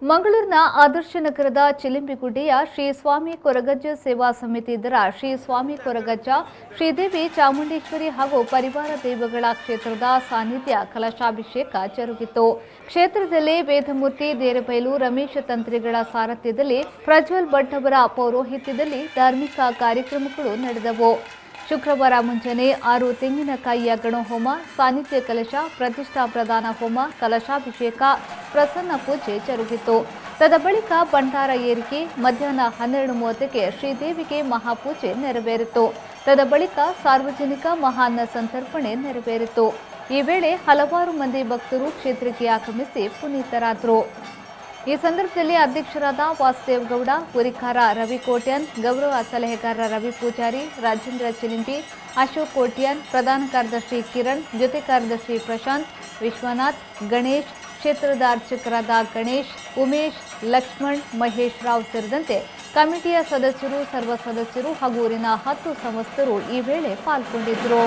ಮಂಗಳೂರಿನ ಆದರ್ಶ ನಗರದ ಚಿಲಿಂಬಿಗುಡ್ಡೆಯ ಶ್ರೀ ಸ್ವಾಮಿ ಕೊರಗಜ್ಜ ಸೇವಾ ಸಮಿತಿ ಇದರ ಶ್ರೀ ಸ್ವಾಮಿ ಕೊರಗಜ್ಜ ಶ್ರೀದೇವಿ ಚಾಮುಂಡೇಶ್ವರಿ ಹಾಗೂ ಪರಿವಾರ ದೈವಗಳ ಕ್ಷೇತ್ರದ ಸಾನ್ನಿಧ್ಯ ಕಲಶಾಭಿಷೇಕ ಜರುಗಿತು. ಕ್ಷೇತ್ರದಲ್ಲಿ ವೇದಮೂರ್ತಿ ದೇರಬೈಲು ರಮೇಶ ತಂತ್ರಿಗಳ ಸಾರಥ್ಯದಲ್ಲಿ ಪ್ರಜ್ವಲ್ ಭಟ್ ಅವರ ಪೌರೋಹಿತ್ಯದಲ್ಲಿ ಧಾರ್ಮಿಕ ಕಾರ್ಯಕ್ರಮಗಳು ನಡೆದವು. ಶುಕ್ರವಾರ ಮುಂಜಾನೆ 6 ತೆಂಗಿನಕಾಯಿಯ ಗಣಹೋಮ, ಸಾನ್ನಿಧ್ಯ ಕಲಶ, ಪ್ರತಿಷ್ಠಾ ಪ್ರದಾನ ಹೋಮ, ಕಲಶಾಭಿಷೇಕ, ಪ್ರಸನ್ನ ಪೂಜೆ ಜರುಗಿತು. ತದಬಳಿಕ ಭಂಡಾರ ಏರಿಕೆ, ಮಧ್ಯಾಹ್ನ 12:30ಕ್ಕೆ ಶ್ರೀದೇವಿಗೆ ಮಹಾಪೂಜೆ ನೆರವೇರಿತು. ತದಬಳಿಕ ಸಾರ್ವಜನಿಕ ಮಹಾನ್ನ ಸಂತರ್ಪಣೆ ನೆರವೇರಿತು. ಈ ವೇಳೆ ಹಲವಾರು ಮಂದಿ ಭಕ್ತರು ಕ್ಷೇತ್ರಕ್ಕೆ ಆಗಮಿಸಿ ಪುನೀತರಾದರು. ಈ ಸಂದರ್ಭದಲ್ಲಿ ಅಧ್ಯಕ್ಷರಾದ ವಾಸುದೇವ್ ಗೌಡ, ಹುರಿಕಾರ ರವಿ ಕೋಟ್ಯಾನ್, ಗೌರವ ಸಲಹೆಗಾರ ರವಿ ಪೂಜಾರಿ, ರಾಜೇಂದ್ರ ಚಿಲಿಂಬಿ, ಅಶೋಕ್ ಕೋಟ್ಯಾನ್, ಪ್ರಧಾನ ಕಾರ್ಯದರ್ಶಿ ಕಿರಣ್, ಜೊತೆ ಕಾರ್ಯದರ್ಶಿ ಪ್ರಶಾಂತ್, ವಿಶ್ವನಾಥ್, ಗಣೇಶ್, ಕ್ಷೇತ್ರದ ಅರ್ಚಕರಾದ ಗಣೇಶ್, ಉಮೇಶ್, ಲಕ್ಷ್ಮಣ್, ಮಹೇಶ್ ರಾವ್ ಸೇರಿದಂತೆ ಕಮಿಟಿಯ ಸದಸ್ಯರು, ಸರ್ವ ಸದಸ್ಯರು ಹಾಗೂ ಊರಿನ 10 ಸಂಸ್ಥರು ಈ ವೇಳೆ ಪಾಲ್ಗೊಂಡಿದ್ದರು.